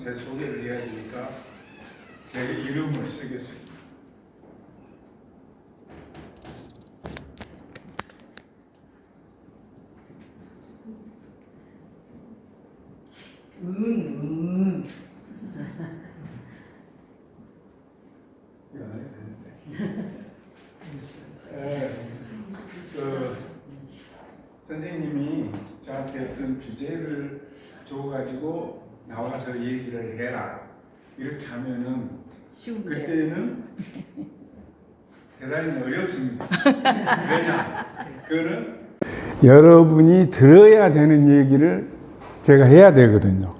제 소개를 해야 되니까 제 이름을 쓰겠습니다. 이거 안 해도 되는데. 선생님이 저한테 어떤 주제를 줘가지고 나와서 얘기를 해라 이렇게 하면은 그때는 대단히 어렵습니다. 왜냐? 그거는 여러분이 들어야 되는 얘기를 제가 해야 되거든요.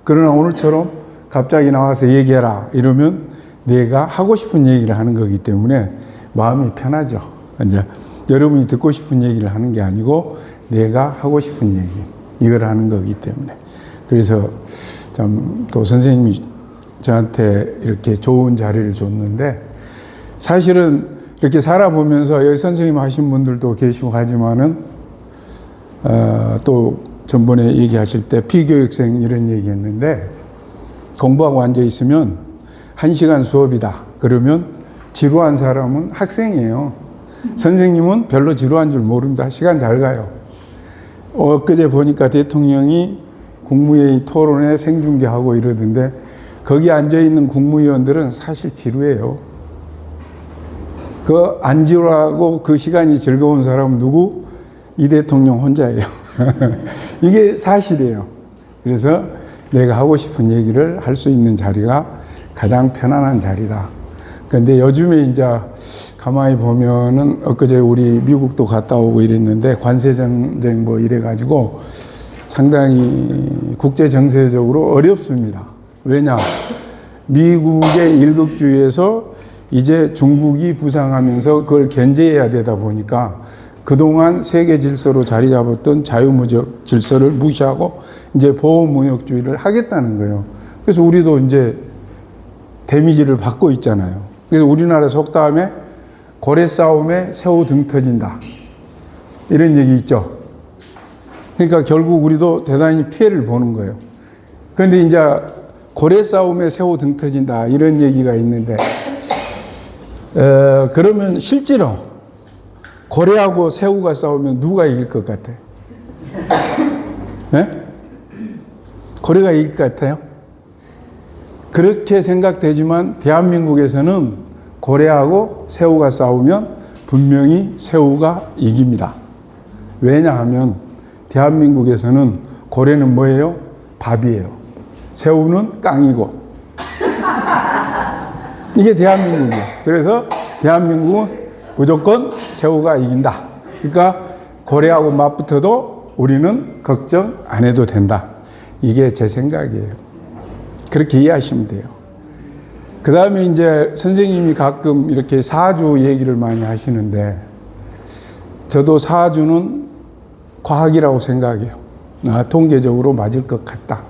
그러나 오늘처럼 갑자기 나와서 얘기해라 이러면 내가 하고 싶은 얘기를 하는 거기 때문에 마음이 편하죠. 이제 여러분이 듣고 싶은 얘기를 하는 게 아니고 내가 하고 싶은 얘기 이걸 하는 거기 때문에 그래서 참 또 선생님이 저한테 이렇게 좋은 자리를 줬는데 사실은 이렇게 살아보면서 여기 선생님 하신 분들도 계시고 하지만은 또 전번에 얘기하실 때 피교육생 이런 얘기했는데 공부하고 앉아 있으면 1시간 수업이다 그러면 지루한 사람은 학생이에요. 선생님은 별로 지루한 줄 모릅니다. 시간 잘 가요. 엊그제 보니까 대통령이 국무회의 토론회 생중계하고 이러던데 거기 앉아있는 국무위원들은 사실 지루해요. 그 안 지루하고 그 시간이 즐거운 사람은 누구? 이 대통령 혼자예요. 이게 사실이에요. 그래서 내가 하고 싶은 얘기를 할 수 있는 자리가 가장 편안한 자리다. 근데 요즘에 이제 가만히 보면은 엊그제 우리 미국도 갔다 오고 이랬는데 관세 전쟁 뭐 이래가지고 상당히 국제 정세적으로 어렵습니다. 왜냐? 미국의 일극주의에서 이제 중국이 부상하면서 그걸 견제해야 되다 보니까 그동안 세계 질서로 자리 잡았던 자유무역 질서를 무시하고 이제 보호무역주의를 하겠다는 거예요. 그래서 우리도 이제 데미지를 받고 있잖아요. 그래서 우리나라 속담에 고래 싸움에 새우 등 터진다. 이런 얘기 있죠. 그러니까 결국 우리도 대단히 피해를 보는 거예요. 그런데 이제 고래 싸움에 새우 등 터진다. 이런 얘기가 있는데, 그러면 실제로 고래하고 새우가 싸우면 누가 이길 것 같아요? 네? 고래가 이길 것 같아요? 그렇게 생각되지만 대한민국에서는 고래하고 새우가 싸우면 분명히 새우가 이깁니다. 왜냐하면 대한민국에서는 고래는 뭐예요? 밥이에요. 새우는 깡이고. 이게 대한민국이에요. 그래서 대한민국은 무조건 새우가 이긴다. 그러니까 고래하고 맞붙어도 우리는 걱정 안 해도 된다. 이게 제 생각이에요. 그렇게 이해하시면 돼요. 그 다음에 이제 선생님이 가끔 이렇게 사주 얘기를 많이 하시는데 저도 사주는 과학이라고 생각해요. 통계적으로 맞을 것 같다.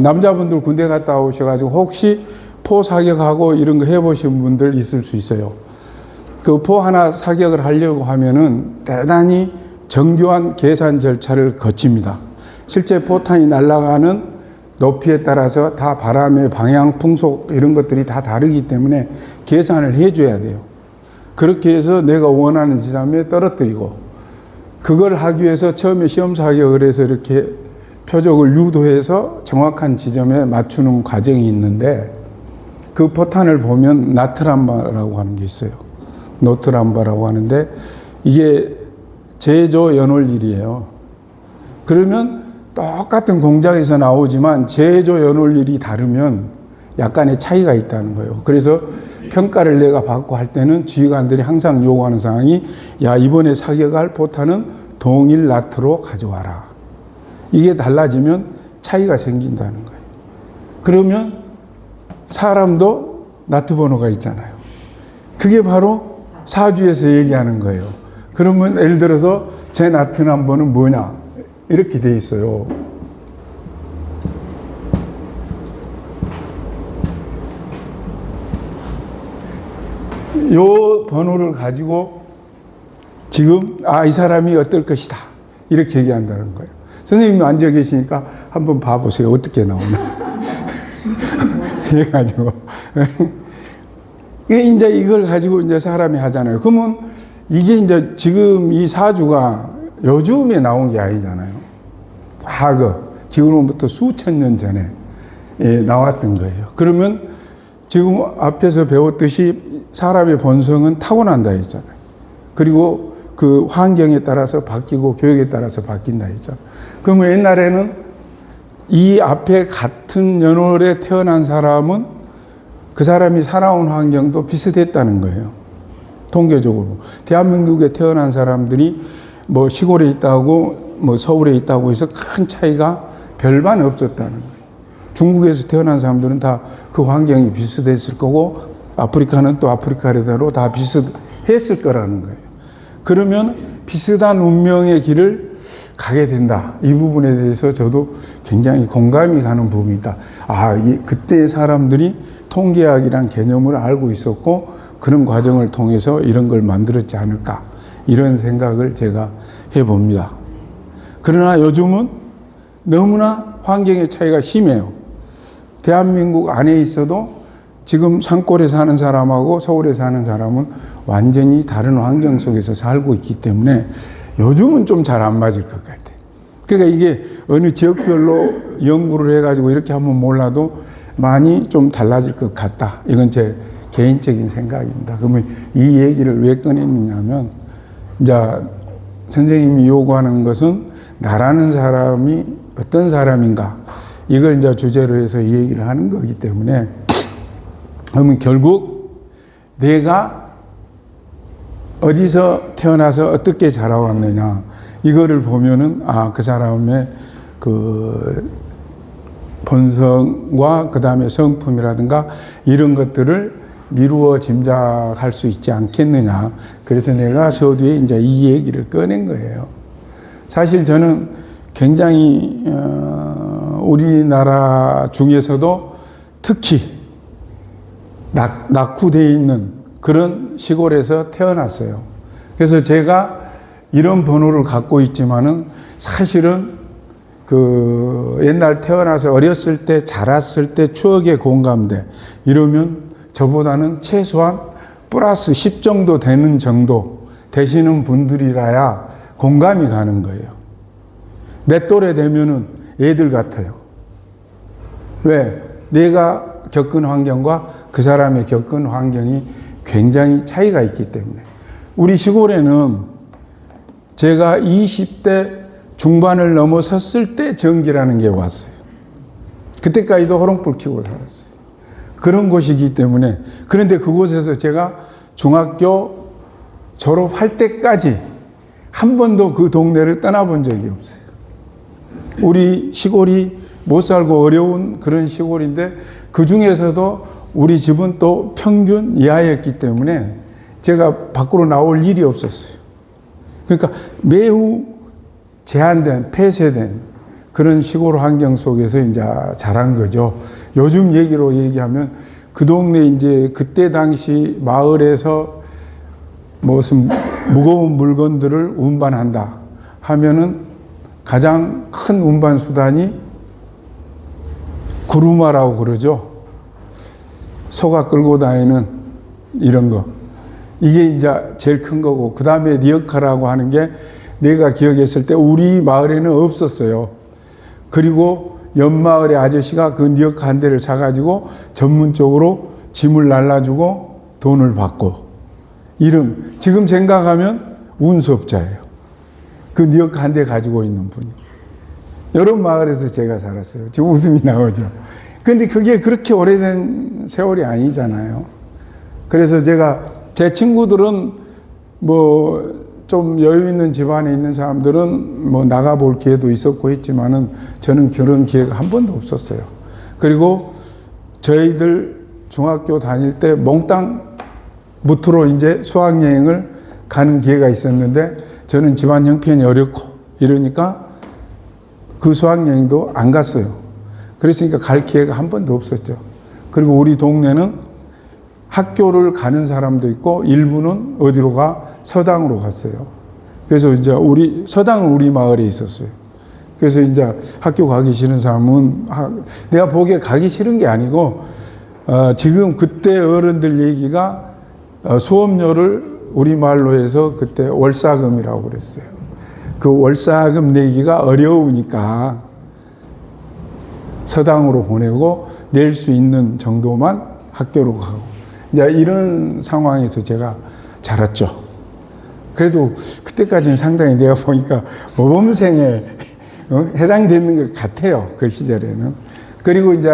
남자분들 군대 갔다 오셔가지고 혹시 포 사격하고 이런 거 해보신 분들 있을 수 있어요. 그 포 하나 사격을 하려고 하면은 대단히 정교한 계산 절차를 거칩니다. 실제 포탄이 날아가는 높이에 따라서 다 바람의 방향, 풍속 이런 것들이 다 다르기 때문에 계산을 해줘야 돼요. 그렇게 해서 내가 원하는 지점에 떨어뜨리고 그걸 하기 위해서 처음에 시험 사격을 해서 이렇게 표적을 유도해서 정확한 지점에 맞추는 과정이 있는데 그 포탄을 보면 나트람바라고 하는 게 있어요. 노트람바라고 하는데 이게 제조 연월일이에요. 그러면 똑같은 공장에서 나오지만 제조 연월일이 다르면 약간의 차이가 있다는 거예요. 그래서 평가를 내가 받고 할 때는 지휘관들이 항상 요구하는 사항이 야 이번에 사격할 포탄은 동일 나트로 가져와라. 이게 달라지면 차이가 생긴다는 거예요. 그러면 사람도 나트 번호가 있잖아요. 그게 바로 사주에서 얘기하는 거예요. 그러면 예를 들어서 제 나트 넘버는 뭐냐 이렇게 돼 있어요. 요 번호를 가지고 지금 이 사람이 어떨 것이다 이렇게 얘기한다는 거예요. 선생님도 앉아 계시니까 한번 봐보세요. 어떻게 나오나. 해가지고. 이제 이걸 가지고 이제 사람이 하잖아요. 그러면 이게 이제 지금 이 사주가 요즘에 나온 게 아니잖아요. 과거, 지금부터 수천 년 전에 나왔던 거예요. 그러면 지금 앞에서 배웠듯이 사람의 본성은 타고난다 했잖아요. 그리고 그 환경에 따라서 바뀌고 교육에 따라서 바뀐다 했잖아요. 그러면 옛날에는 이 앞에 같은 연월에 태어난 사람은 그 사람이 살아온 환경도 비슷했다는 거예요. 통계적으로. 대한민국에 태어난 사람들이 뭐 시골에 있다고 뭐 서울에 있다고 해서 큰 차이가 별반 없었다는 거예요. 중국에서 태어난 사람들은 다 그 환경이 비슷했을 거고 아프리카는 또 아프리카대로 다 비슷했을 거라는 거예요. 그러면 비슷한 운명의 길을 가게 된다. 이 부분에 대해서 저도 굉장히 공감이 가는 부분이 있다. 그때 사람들이 통계학이란 개념을 알고 있었고 그런 과정을 통해서 이런 걸 만들었지 않을까. 이런 생각을 제가 해봅니다. 그러나 요즘은 너무나 환경의 차이가 심해요. 대한민국 안에 있어도 지금 산골에 사는 사람하고 서울에 사는 사람은 완전히 다른 환경 속에서 살고 있기 때문에 요즘은 좀 잘 안 맞을 것 같아요. 그러니까 이게 어느 지역별로 연구를 해가지고 이렇게 하면 몰라도 많이 좀 달라질 것 같다. 이건 제 개인적인 생각입니다. 그러면 이 얘기를 왜 꺼냈느냐 하면 이제 선생님이 요구하는 것은 나라는 사람이 어떤 사람인가 이걸 이제 주제로 해서 이 얘기를 하는 거기 때문에 그러면 결국 내가 어디서 태어나서 어떻게 자라왔느냐 이거를 보면은 그 사람의 그 본성과 그 다음에 성품이라든가 이런 것들을 미루어 짐작할 수 있지 않겠느냐. 그래서 내가 서두에 이제 이 얘기를 꺼낸 거예요. 사실 저는 굉장히 우리나라 중에서도 특히 낙후되어 있는 그런 시골에서 태어났어요. 그래서 제가 이런 번호를 갖고 있지만은 사실은 그 옛날 태어나서 어렸을 때 자랐을 때 추억의 공감대 이러면 저보다는 최소한 플러스 10 정도 되는 정도 되시는 분들이라야 공감이 가는 거예요. 내 또래 되면은 애들 같아요. 왜? 내가 겪은 환경과 그 사람의 겪은 환경이 굉장히 차이가 있기 때문에. 우리 시골에는 제가 20대 중반을 넘어섰을 때 전기라는 게 왔어요. 그때까지도 호롱불 켜고 살았어요. 그런 곳이기 때문에. 그런데 그곳에서 제가 중학교 졸업할 때까지 한 번도 그 동네를 떠나본 적이 없어요. 우리 시골이 못 살고 어려운 그런 시골인데 그 중에서도 우리 집은 또 평균 이하였기 때문에 제가 밖으로 나올 일이 없었어요. 그러니까 매우 제한된, 폐쇄된 그런 시골 환경 속에서 이제 자란 거죠. 요즘 얘기로 얘기하면 그 동네 이제 그때 당시 마을에서 무슨 무거운 물건들을 운반한다 하면은 가장 큰 운반 수단이 구루마라고 그러죠. 소가 끌고 다니는 이런 거. 이게 이제 제일 큰 거고, 그 다음에 리어카라고 하는 게 내가 기억했을 때 우리 마을에는 없었어요. 그리고 옆마을의 아저씨가 그 리어카 한 대를 사가지고 전문적으로 짐을 날라주고 돈을 받고. 이름, 지금 생각하면 운수업자예요. 그 리어카 한 대 가지고 있는 분이. 이런 마을에서 제가 살았어요. 지금 웃음이 나오죠. 근데 그게 그렇게 오래된 세월이 아니잖아요. 그래서 제 친구들은 뭐 좀 여유 있는 집안에 있는 사람들은 뭐 나가볼 기회도 있었고 했지만은 저는 그런 기회가 한 번도 없었어요. 그리고 저희들 중학교 다닐 때 몽땅 무트로 이제 수학여행을 가는 기회가 있었는데 저는 집안 형편이 어렵고 이러니까 그 수학여행도 안 갔어요. 그랬으니까 갈 기회가 한 번도 없었죠. 그리고 우리 동네는 학교를 가는 사람도 있고 일부는 어디로 가? 서당으로 갔어요. 그래서 이제 서당은 우리 마을에 있었어요. 그래서 이제 학교 가기 싫은 사람은 내가 보기에 가기 싫은 게 아니고 지금 그때 어른들 얘기가 수업료를 우리말로 해서 그때 월사금이라고 그랬어요. 그 월사금 내기가 어려우니까 서당으로 보내고 낼 수 있는 정도만 학교로 가고 이제 이런 상황에서 제가 자랐죠. 그래도 그때까지는 상당히 내가 보니까 모범생에 해당되는 것 같아요. 그 시절에는. 그리고 이제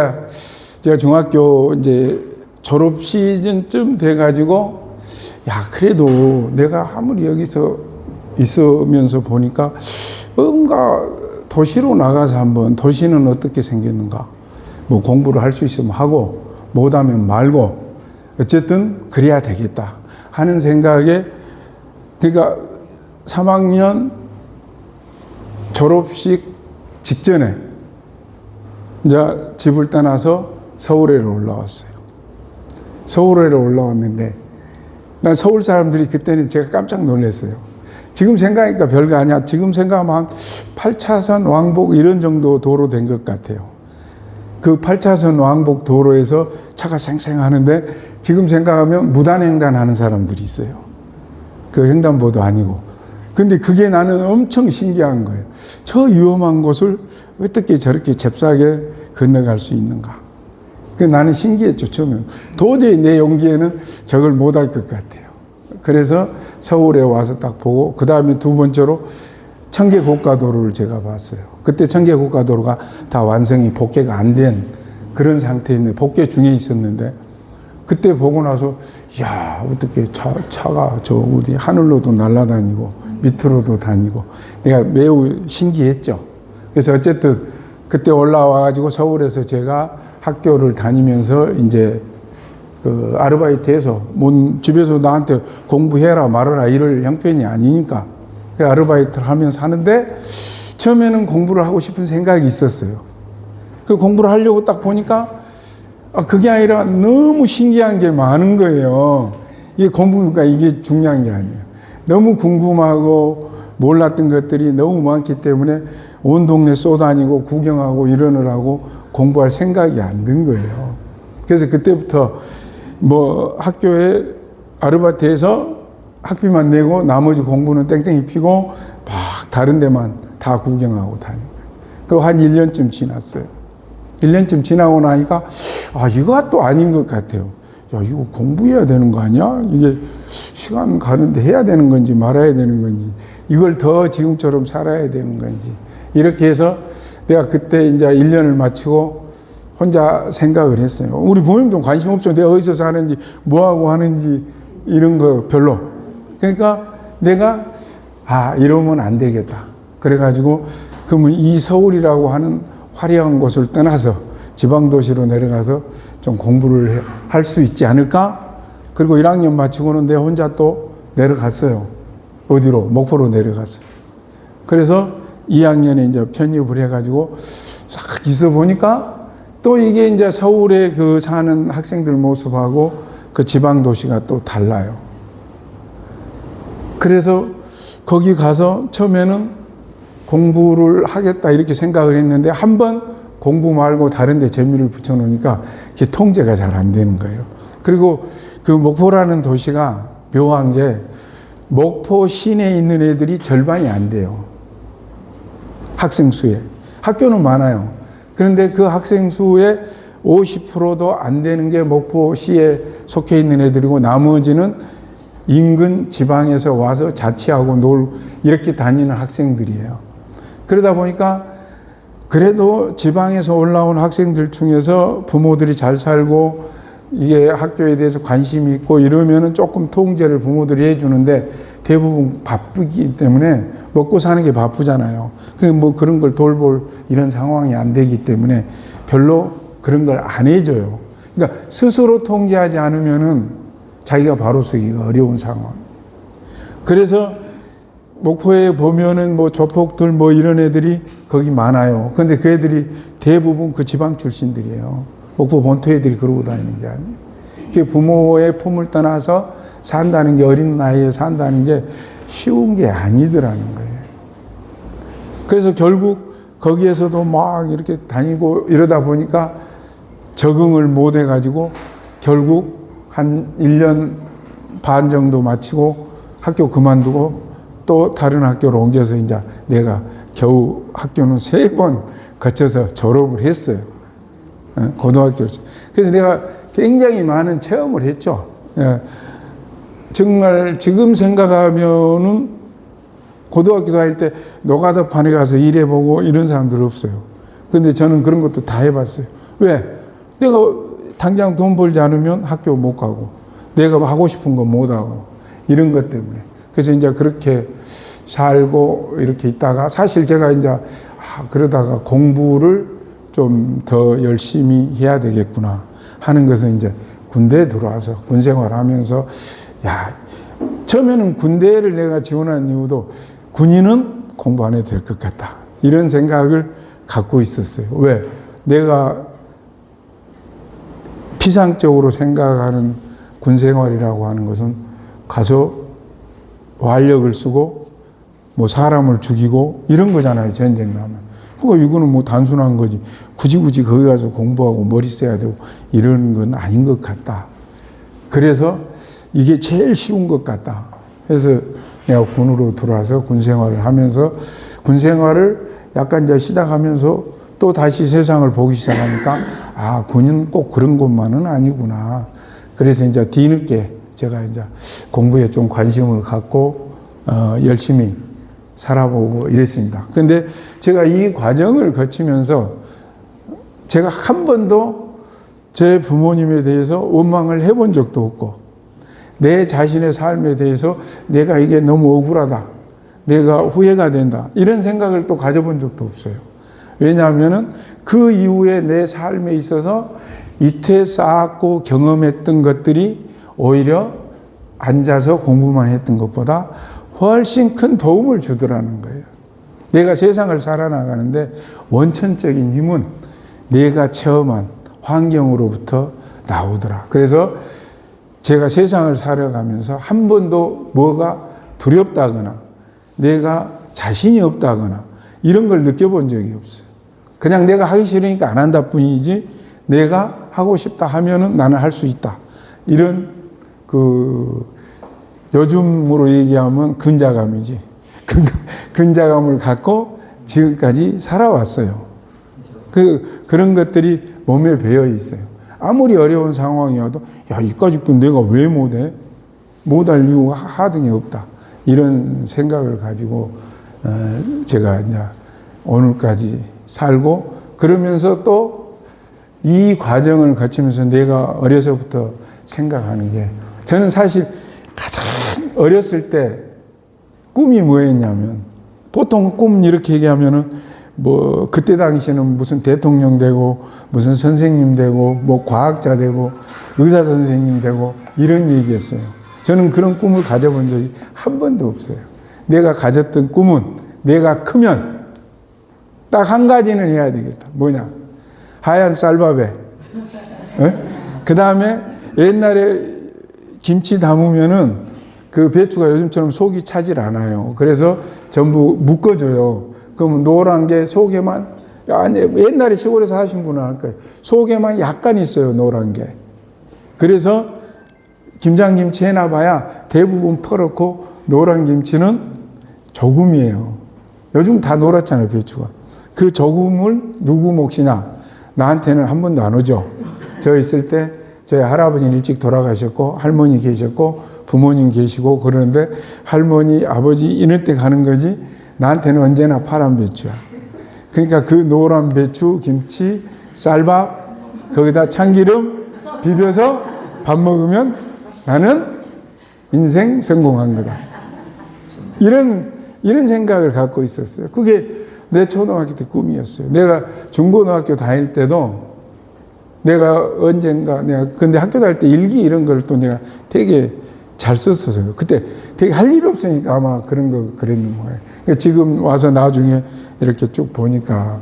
제가 중학교 이제 졸업 시즌쯤 돼가지고 야 그래도 내가 아무리 여기서 있으면서 보니까 뭔가 도시로 나가서 한번 도시는 어떻게 생겼는가 뭐 공부를 할 수 있으면 하고 못하면 말고 어쨌든 그래야 되겠다 하는 생각에 그러니까 3학년 졸업식 직전에 이제 집을 떠나서 서울에로 올라왔어요. 서울에로 올라왔는데 난 서울 사람들이 그때는 제가 깜짝 놀랐어요. 지금 생각하니까 별거 아니야. 지금 생각하면 한 8차선 왕복 이런 정도 도로 된 것 같아요. 그 8차선 왕복 도로에서 차가 쌩쌩하는데 지금 생각하면 무단횡단 하는 사람들이 있어요. 그 횡단보도 아니고. 근데 그게 나는 엄청 신기한 거예요. 저 위험한 곳을 어떻게 저렇게 잽싸게 건너갈 수 있는가. 그 나는 신기했죠, 처음에. 도저히 내 용기에는 저걸 못할 것 같아요. 그래서 서울에 와서 딱 보고, 그 다음에 두 번째로 청계고가도로를 제가 봤어요. 그때 청계고가도로가 다 완성이 복개가 안 된 그런 상태인데, 복개 중에 있었는데, 그때 보고 나서, 야 어떻게 차가 저 어디 하늘로도 날아다니고, 밑으로도 다니고, 내가 매우 신기했죠. 그래서 어쨌든 그때 올라와가지고 서울에서 제가 학교를 다니면서 이제 그 아르바이트해서 집에서 나한테 공부해라 말아라 이럴 형편이 아니니까 그 아르바이트를 하면서 하는데 처음에는 공부를 하고 싶은 생각이 있었어요. 그 공부를 하려고 딱 보니까 그게 아니라 너무 신기한 게 많은 거예요. 이게 공부가 이게 중요한 게 아니에요. 너무 궁금하고 몰랐던 것들이 너무 많기 때문에 온 동네 쏘다니고 구경하고 이러느라고 공부할 생각이 안 든 거예요. 그래서 그때부터 뭐 학교에 아르바이트해서 학비만 내고 나머지 공부는 땡땡이 피고 막 다른 데만 다 구경하고 다니고. 그리고 한 1년쯤 지났어요. 1년쯤 지나고 나니까 이거 또 아닌 것 같아요. 야, 이거 공부해야 되는 거 아니야? 이게 시간 가는데 해야 되는 건지 말아야 되는 건지, 이걸 더 지금처럼 살아야 되는 건지, 이렇게 해서 내가 그때 이제 1년을 마치고 혼자 생각을 했어요. 우리 부모님도 관심 없죠. 내가 어디서 사는지, 뭐하고 하는지, 이런 거 별로. 그러니까 내가, 이러면 안 되겠다. 그래가지고, 그러면 이 서울이라고 하는 화려한 곳을 떠나서 지방도시로 내려가서 좀 공부를 할 수 있지 않을까? 그리고 1학년 마치고는 내가 혼자 또 내려갔어요. 어디로? 목포로 내려갔어요. 그래서 2학년에 이제 편입을 해가지고 싹 있어 보니까 또 이게 이제 서울에 그 사는 학생들 모습하고 그 지방도시가 또 달라요. 그래서 거기 가서 처음에는 공부를 하겠다 이렇게 생각을 했는데 한번 공부 말고 다른 데 재미를 붙여놓으니까 이게 통제가 잘 안 되는 거예요. 그리고 그 목포라는 도시가 묘한 게 목포 시내에 있는 애들이 절반이 안 돼요. 학생 수에. 학교는 많아요. 그런데 그 학생 수의 50%도 안 되는 게 목포시에 속해 있는 애들이고 나머지는 인근 지방에서 와서 자취하고 이렇게 다니는 학생들이에요. 그러다 보니까 그래도 지방에서 올라온 학생들 중에서 부모들이 잘 살고 이게 학교에 대해서 관심이 있고 이러면은 조금 통제를 부모들이 해주는데 대부분 바쁘기 때문에 먹고 사는 게 바쁘잖아요. 뭐 그런 걸 돌볼 이런 상황이 안 되기 때문에 별로 그런 걸 안 해줘요. 그러니까 스스로 통제하지 않으면은 자기가 바로 서기가 어려운 상황. 그래서 목포에 보면은 뭐 조폭들 뭐 이런 애들이 거기 많아요. 근데 그 애들이 대부분 그 지방 출신들이에요. 목포 본토 애들이 그러고 다니는 게 아니에요. 그 부모의 품을 떠나서 산다는 게, 어린 나이에 산다는 게 쉬운 게 아니더라는 거예요. 그래서 결국 거기에서도 막 이렇게 다니고 이러다 보니까 적응을 못 해가지고 결국 한 1년 반 정도 마치고 학교 그만두고 또 다른 학교로 옮겨서 이제 내가 겨우 학교는 3번 거쳐서 졸업을 했어요. 고등학교를. 그래서 내가 굉장히 많은 체험을 했죠. 정말 지금 생각하면은 고등학교 다닐 때 노가다판에 가서 일해보고 이런 사람들 없어요. 근데 저는 그런 것도 다 해봤어요. 왜? 내가 당장 돈 벌지 않으면 학교 못 가고 내가 하고 싶은 거 못 하고 이런 것 때문에. 그래서 이제 그렇게 살고 이렇게 있다가 사실 제가 이제 그러다가 공부를 좀 더 열심히 해야 되겠구나 하는 것은 이제 군대에 들어와서 군 생활하면서 처음에는 군대를 내가 지원한 이유도 군인은 공부 안 해도 될 것 같다 이런 생각을 갖고 있었어요. 왜? 내가 피상적으로 생각하는 군 생활이라고 하는 것은 가서 완력을 쓰고 뭐 사람을 죽이고 이런 거잖아요. 전쟁 나면. 그러니까 이거는 뭐 단순한 거지. 굳이 거기 가서 공부하고 머리 써야 되고 이런 건 아닌 것 같다. 그래서 이게 제일 쉬운 것 같다. 그래서 내가 군으로 들어와서 군 생활을 하면서 군 생활을 약간 이제 시작하면서 또 다시 세상을 보기 시작하니까 군인 꼭 그런 것만은 아니구나. 그래서 이제 뒤늦게 제가 이제 공부에 좀 관심을 갖고 열심히 살아보고 이랬습니다. 근데 제가 이 과정을 거치면서 제가 한 번도 제 부모님에 대해서 원망을 해본 적도 없고 내 자신의 삶에 대해서 내가 이게 너무 억울하다. 내가 후회가 된다. 이런 생각을 또 가져본 적도 없어요. 왜냐하면은 그 이후에 내 삶에 있어서 이때 쌓았고 경험했던 것들이 오히려 앉아서 공부만 했던 것보다 훨씬 큰 도움을 주더라는 거예요. 내가 세상을 살아나가는데 원천적인 힘은 내가 체험한 환경으로부터 나오더라. 그래서 제가 세상을 살아가면서 한 번도 뭐가 두렵다거나 내가 자신이 없다거나 이런 걸 느껴본 적이 없어요. 그냥 내가 하기 싫으니까 안 한다 뿐이지 내가 하고 싶다 하면은 나는 할 수 있다. 이런 요즘으로 얘기하면 근자감이지. 근자감을 갖고 지금까지 살아왔어요. 그런 것들이 몸에 배어 있어요. 아무리 어려운 상황이어도 이까짓 건 내가 왜 못해? 못할 이유가 하등이 없다. 이런 생각을 가지고 제가 이제 오늘까지 살고 그러면서 또 이 과정을 거치면서 내가 어려서부터 생각하는 게 저는 사실 가장 어렸을 때 꿈이 뭐였냐면 보통 꿈 이렇게 얘기하면은 뭐 그때 당시에는 무슨 대통령 되고 무슨 선생님 되고 뭐 과학자 되고 의사 선생님 되고 이런 얘기였어요. 저는 그런 꿈을 가져본 적이 한 번도 없어요. 내가 가졌던 꿈은 내가 크면 딱 한 가지는 해야 되겠다. 뭐냐? 하얀 쌀밥에 그 다음에 옛날에 김치 담으면은 그 배추가 요즘처럼 속이 차질 않아요. 그래서 전부 묶어줘요. 그러면 노란 게 속에만, 옛날에 시골에서 하신 분은 알 거예요. 속에만 약간 있어요, 노란 게. 그래서 김장김치 해놔봐야 대부분 퍼렇고 노란 김치는 조금이에요. 요즘 다 노랗잖아요, 배추가. 그 조금을 누구 몫이냐? 나한테는 한 번도 안 오죠. 저 있을 때 저희 할아버지는 일찍 돌아가셨고 할머니 계셨고 부모님 계시고 그러는데 할머니, 아버지 이럴 때 가는 거지 나한테는 언제나 파란 배추야. 그러니까 그 노란 배추, 김치, 쌀밥 거기다 참기름 비벼서 밥 먹으면 나는 인생 성공한 거다. 이런 생각을 갖고 있었어요. 그게 내 초등학교 때 꿈이었어요. 내가 중고등학교 다닐 때도 내가 언젠가 근데 학교 다닐 때 일기 이런 걸 또 내가 되게 잘 썼었어요. 그때 되게 할 일 없으니까 아마 그런 거 그랬는 거예요. 그러니까 지금 와서 나중에 이렇게 쭉 보니까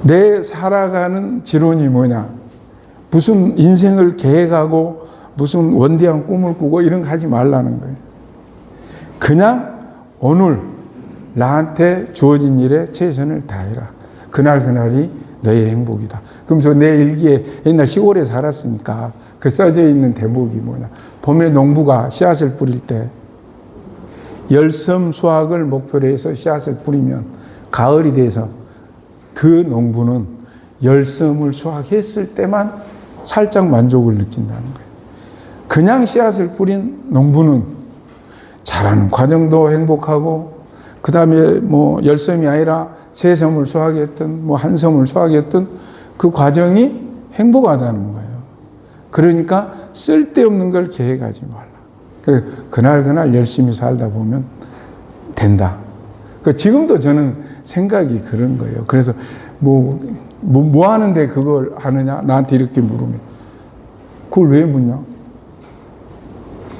내 살아가는 지론이 뭐냐. 무슨 인생을 계획하고 무슨 원대한 꿈을 꾸고 이런 거 하지 말라는 거예요. 그냥 오늘 나한테 주어진 일에 최선을 다해라. 그날이 너의 행복이다. 그러면서 내 일기에 옛날 시골에 살았으니까 그 써져 있는 대목이 뭐냐. 봄에 농부가 씨앗을 뿌릴 때 열섬 수확을 목표로 해서 씨앗을 뿌리면 가을이 돼서 그 농부는 열섬을 수확했을 때만 살짝 만족을 느낀다는 거예요. 그냥 씨앗을 뿌린 농부는 자라는 과정도 행복하고 그 다음에 뭐 열섬이 아니라 세 섬을 수확했던 뭐 한 섬을 수확했던 그 과정이 행복하다는 거예요. 그러니까 쓸데없는 걸 계획하지 말라. 그날 열심히 살다 보면 된다. 지금도 저는 생각이 그런 거예요. 그래서 뭐 하는데 그걸 하느냐? 나한테 이렇게 물으면 그걸 왜 묻냐?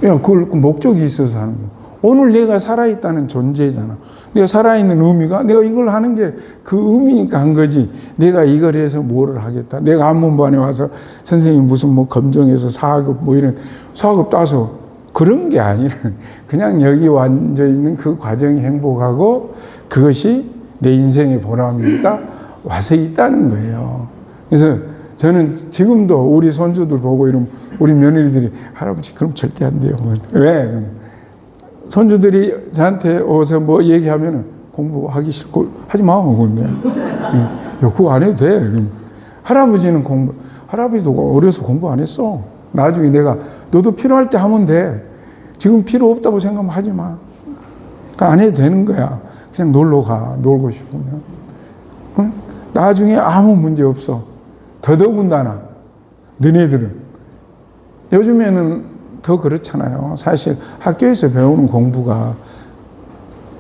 야, 그걸 목적이 있어서 하는 거야. 오늘 내가 살아있다는 존재잖아. 내가 살아있는 의미가 내가 이걸 하는 게 그 의미니까 한 거지. 내가 이걸 해서 뭐를 하겠다. 내가 한문반에 와서 선생님 무슨 뭐 검정해서 사급 뭐 이런 사급 따서 그런 게 아니라 그냥 여기 앉아 있는 그 과정이 행복하고 그것이 내 인생의 보람이니까 와서 있다는 거예요. 그래서 저는 지금도 우리 손주들 보고 이러면 우리 며느리들이 할아버지 그럼 절대 안 돼요. 왜? 손주들이 저한테 오서 뭐 얘기하면 공부하기 싫고 하지 마. 근데 그거 안 해도 돼. 할아버지는 할아버지도 어려서 공부 안 했어. 나중에 내가 너도 필요할 때 하면 돼. 지금 필요 없다고 생각하면 하지 마. 그러니까 안 해도 되는 거야. 그냥 놀러 가. 놀고 싶으면. 응? 나중에 아무 문제 없어. 더더군다나 너네들은 요즘에는 더 그렇잖아요. 사실 학교에서 배우는 공부가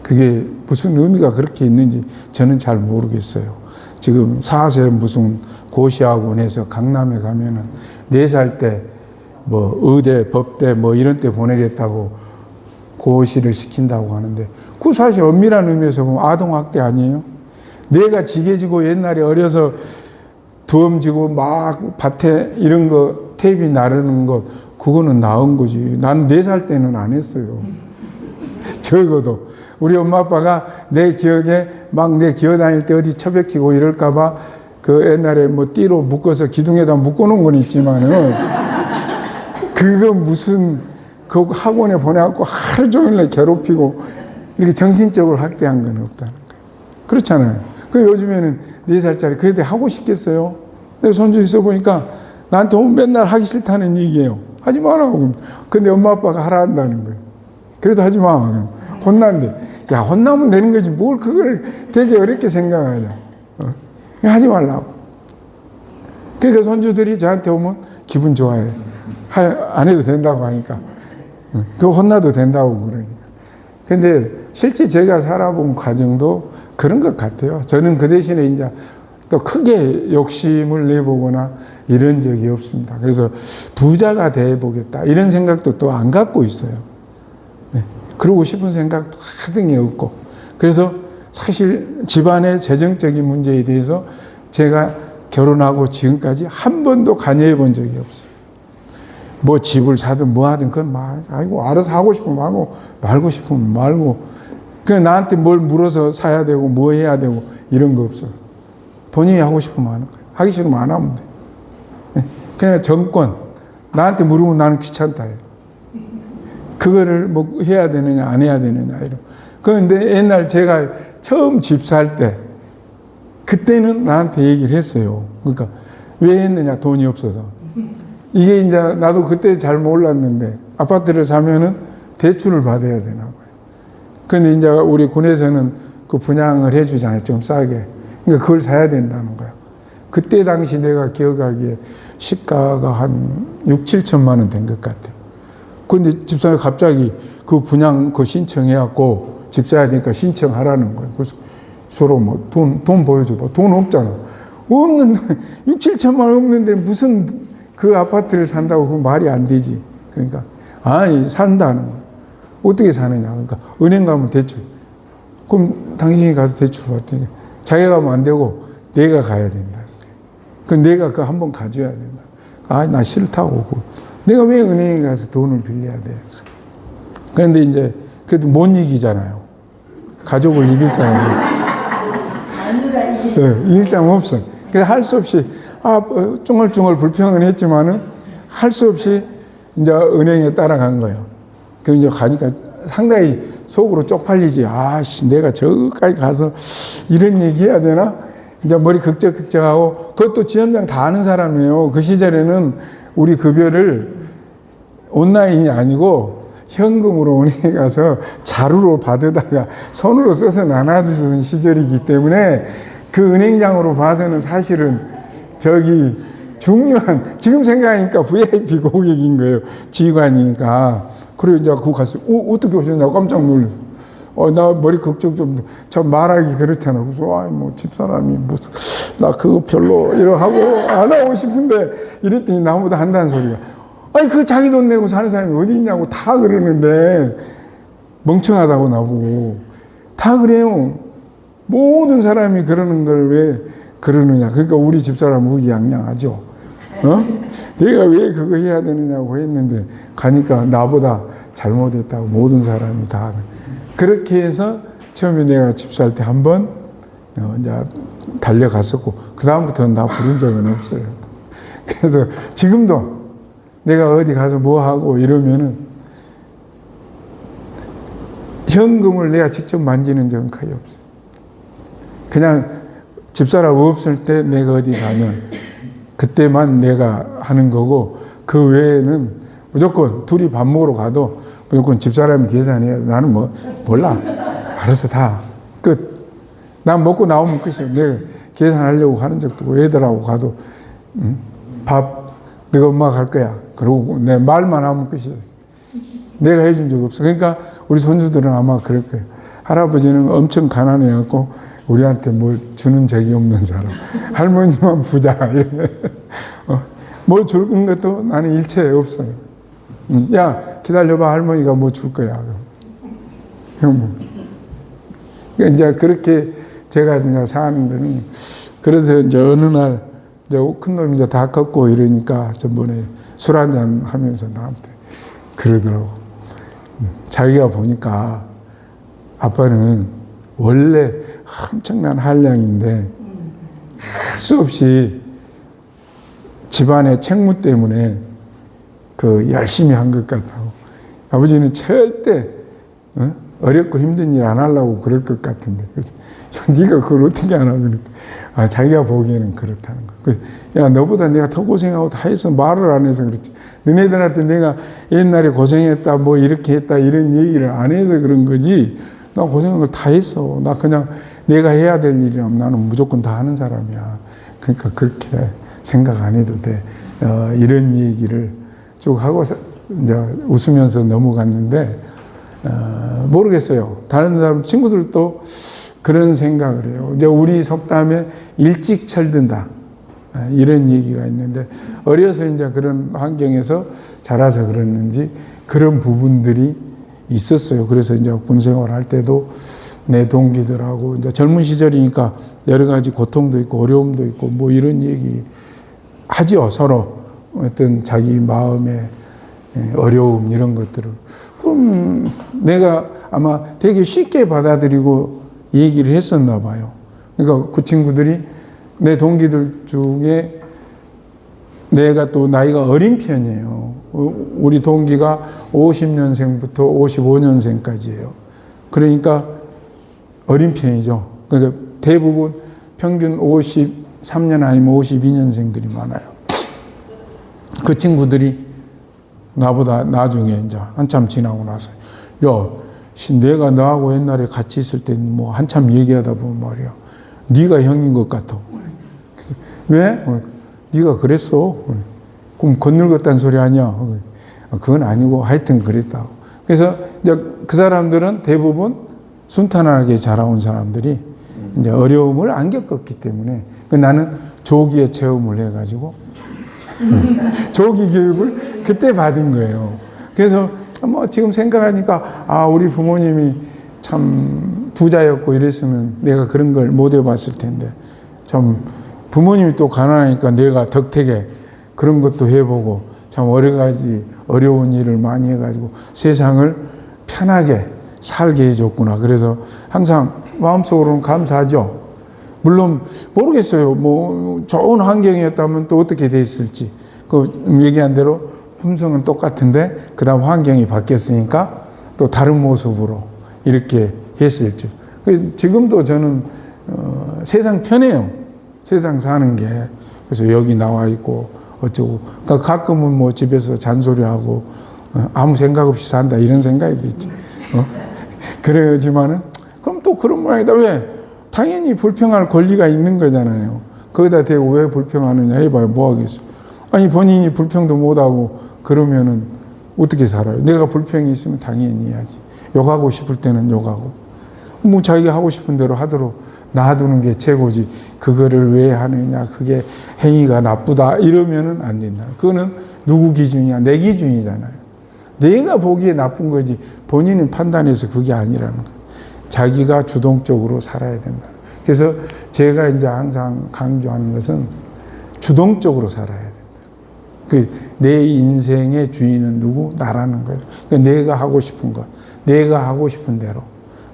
그게 무슨 의미가 그렇게 있는지 저는 잘 모르겠어요. 지금 4세 무슨 고시학원에서 강남에 가면은 4살 때 뭐 의대, 법대 뭐 이런 데 보내겠다고 고시를 시킨다고 하는데 그 사실 엄밀한 의미에서 보면 아동학대 아니에요? 내가 지게지고 옛날에 어려서 두엄지고 막 밭에 이런 거 테이프 나르는 것 그거는 나은 거지. 나는 4살 때는 안 했어요. 적어도 우리 엄마 아빠가 내 기억에 막 내 기어다닐 때 어디 처박히고 이럴까봐 그 옛날에 뭐 띠로 묶어서 기둥에다 묶어놓은 건 있지만은 그거 무슨 그 학원에 보내갖고 하루 종일 괴롭히고 이렇게 정신적으로 학대한 건 없다는 거예요. 그렇잖아요. 그 요즘에는 4살짜리 그애들 하고 싶겠어요? 내 손주 있어 보니까 나한테 오면 맨날 하기 싫다는 얘기예요. 하지 마라고. 근데 엄마 아빠가 하라 한다는 거예요. 그래도 하지 마. 혼난대. 야, 혼나면 되는 거지. 뭘 그걸 되게 어렵게 생각하냐. 하지 말라고. 그러니까 손주들이 저한테 오면 기분 좋아해. 안 해도 된다고 하니까. 그거 혼나도 된다고 그러니까. 근데 실제 제가 살아본 과정도 그런 것 같아요. 저는 그 대신에 이제 또 크게 욕심을 내보거나 이런 적이 없습니다. 그래서 부자가 돼보겠다 이런 생각도 또 안 갖고 있어요. 네. 그러고 싶은 생각도 하등이 없고. 그래서 사실 집안의 재정적인 문제에 대해서 제가 결혼하고 지금까지 한 번도 관여해 본 적이 없어요. 뭐 집을 사든 뭐 하든 그건 아이고 알아서 하고 싶으면 하고 말고 싶으면 말고 그냥 나한테 뭘 물어서 사야 되고 뭐 해야 되고 이런 거 없어. 본인이 하고 싶으면 하는 거예요. 하기 싫으면 안 하면 돼. 그냥 정권 나한테 물으면 나는 귀찮다 해요. 그거를 뭐 해야 되느냐 안 해야 되느냐 이런. 그런데 옛날 제가 처음 집 살 때 그때는 나한테 얘기를 했어요. 그러니까 왜 했느냐 돈이 없어서. 이게 이제 나도 그때 잘 몰랐는데 아파트를 사면은 대출을 받아야 되나 봐요. 근데 이제 우리 군에서는 그 분양을 해주잖아요. 좀 싸게. 그러니까 그걸 사야 된다는 거야. 그때 당시 내가 기억하기에 시가가 한 6, 7천만 원 된 것 같아요. 근데 집사람이 갑자기 그 분양 그 신청해갖고 집 사야 되니까 신청하라는 거예요. 그래서 서로 뭐 돈 보여줘봐. 돈 없잖아. 없는데 6, 7천만 원 없는데 무슨 그 아파트를 산다고 그 말이 안 되지. 그러니까 아니 산다는 거야. 어떻게 사느냐. 그러니까 은행 가면 대출. 그럼 당신이 가서 대출 받으니까 자기가 가면 안 되고 내가 가야 된다. 그 내가 그거 한번 가져야 된다. 아, 나 싫다고. 내가 왜 은행에 가서 돈을 빌려야 돼? 그런데 이제 그래도 못 이기잖아요. 가족을 이길 사람이. 네, 이길 사람 없어. 그래서 할 수 없이, 쭝얼쭝얼 불평은 했지만은 할 수 없이 이제 은행에 따라간 거예요. 그 이제 가니까 상당히 속으로 쪽팔리지. 내가 저기까지 가서 이런 얘기 해야 되나? 이제 머리 극적극적하고, 그것도 지점장 다 아는 사람이에요. 그 시절에는 우리 급여를 온라인이 아니고 현금으로 은행에 가서 자루로 받으다가 손으로 써서 나눠주던 시절이기 때문에 그 은행장으로 봐서는 사실은 중요한, 지금 생각하니까 VIP 고객인 거예요. 지휘관이니까. 그래, 이제 그거 갔어요. 어떻게 오셨냐고 깜짝 놀랐어. 나 머리 걱정 저 말하기 그렇잖아. 그래서, 집사람이 나 그거 별로, 이러고 하고 안 하고 싶은데, 이랬더니 나보다 한다는 소리가. 그 자기 돈 내고 사는 사람이 어디 있냐고 다 그러는데, 멍청하다고 나보고. 다 그래요. 모든 사람이 그러는 걸 왜 그러느냐. 그러니까 우리 집사람 의기양양하죠. 내가 왜 그거 해야 되느냐고 했는데, 가니까 나보다 잘못했다고 모든 사람이 다. 그렇게 해서 처음에 내가 집사할 때 한 번, 이제 달려갔었고, 그다음부터는 나 부른 적은 없어요. 그래서 지금도 내가 어디 가서 뭐 하고 이러면은, 현금을 내가 직접 만지는 적은 거의 없어요. 그냥 집사람 없을 때 내가 어디 가면, 그때만 내가 하는 거고, 그 외에는 무조건 둘이 밥 먹으러 가도 무조건 집사람이 계산해요. 나는 몰라. 알아서 다 끝. 난 먹고 나오면 끝이에요. 내가 계산하려고 하는 적도 없고, 애들하고 가도 밥 너가 엄마가 할 거야. 그러고 내 말만 하면 끝이에요. 내가 해준 적 없어. 그러니까 우리 손주들은 아마 그럴 거예요. 할아버지는 엄청 가난해갖고 우리한테 뭘 주는 적이 없는 사람. 할머니만 부자. 이러면 뭘 줄 것도 나는 일체 없어요. 야, 기다려봐. 할머니가 뭐 줄 거야. 그럼 그러니까 이제 그렇게 제가 이제 사는 거는, 그래서 이제 어느 날 이제 큰 놈이 이제 다 컸고 이러니까 전번에 술 한잔 하면서 나한테 그러더라고. 자기가 보니까 아빠는 원래 엄청난 한량인데 할 수 없이 집안의 책무 때문에 열심히 한 것 같다고. 아버지는 절대 어렵고 힘든 일 안 하려고 그럴 것 같은데. 그래서 네가 그걸 어떻게 안 하면, 자기가 보기에는 그렇다는 거. 야, 너보다 내가 더 고생하고 다 해서 말을 안 해서 그렇지. 너네들한테 내가 옛날에 고생했다, 뭐 이렇게 했다, 이런 얘기를 안 해서 그런 거지. 나 고생한 걸 다 했어. 나 그냥 내가 해야 될 일이라면 나는 무조건 다 하는 사람이야. 그러니까 그렇게 생각 안 해도 돼. 이런 얘기를 쭉 하고 이제 웃으면서 넘어갔는데, 모르겠어요. 다른 사람, 친구들도 그런 생각을 해요. 이제 우리 속담에 일찍 철든다. 이런 얘기가 있는데, 어려서 이제 그런 환경에서 자라서 그랬는지 그런 부분들이 있었어요. 그래서 이제 군 생활 할 때도 내 동기들하고 이제 젊은 시절이니까 여러 가지 고통도 있고 어려움도 있고 뭐 이런 얘기 하죠. 서로 어떤 자기 마음의 어려움 이런 것들을. 그럼 내가 아마 되게 쉽게 받아들이고 얘기를 했었나 봐요. 그러니까 그 친구들이 내 동기들 중에 내가 또 나이가 어린 편이에요. 우리 동기가 50년생부터 55년생까지예요. 그러니까 어린 편이죠. 그러니까 대부분 평균 53년 아니면 52년생들이 많아요. 그 친구들이 나보다 나중에 이제 한참 지나고 나서, 야, 내가 너하고 옛날에 같이 있을 때 뭐 한참 얘기하다 보면 말이야, 네가 형인 것 같아. 왜? 네가 그랬어. 그럼 건늙었다는 소리 아니야? 그건 아니고 하여튼 그랬다고. 그래서 이제 그 사람들은 대부분 순탄하게 자라온 사람들이 이제 어려움을 안 겪었기 때문에, 나는 조기에 체험을 해가지고 조기 교육을 그때 받은 거예요. 그래서 뭐 지금 생각하니까 우리 부모님이 참 부자였고 이랬으면 내가 그런 걸 못 해봤을 텐데, 좀 부모님이 또 가난하니까 내가 덕택에 그런 것도 해보고 참 여러 가지 어려운 일을 많이 해가지고 세상을 편하게 살게 해줬구나. 그래서 항상 마음속으로는 감사하죠. 물론 모르겠어요. 뭐 좋은 환경이었다면 또 어떻게 됐을지. 그 얘기한 대로 품성은 똑같은데 그다음 환경이 바뀌었으니까 또 다른 모습으로 이렇게 했을지. 지금도 저는 세상 편해요. 세상 사는 게. 그래서 여기 나와 있고 어쩌고. 그러니까 가끔은 뭐 집에서 잔소리하고 아무 생각 없이 산다 이런 생각이겠지. 그래야지만은 그럼 또 그런 모양이다. 왜? 당연히 불평할 권리가 있는 거잖아요. 거기다 대고 왜 불평하느냐 해봐요. 뭐 하겠어. 아니 본인이 불평도 못하고 그러면은 어떻게 살아요? 내가 불평이 있으면 당연히 해야지. 욕하고 싶을 때는 욕하고. 뭐 자기가 하고 싶은 대로 하도록 놔두는 게 최고지. 그거를 왜 하느냐. 그게 행위가 나쁘다. 이러면은 안 된다. 그거는 누구 기준이야? 내 기준이잖아요. 내가 보기에 나쁜 거지. 본인은 판단해서 그게 아니라는 거예요. 자기가 주동적으로 살아야 된다. 그래서 제가 이제 항상 강조하는 것은 주동적으로 살아야 된다. 내 인생의 주인은 누구? 나라는 거예요. 그러니까 내가 하고 싶은 거, 내가 하고 싶은 대로.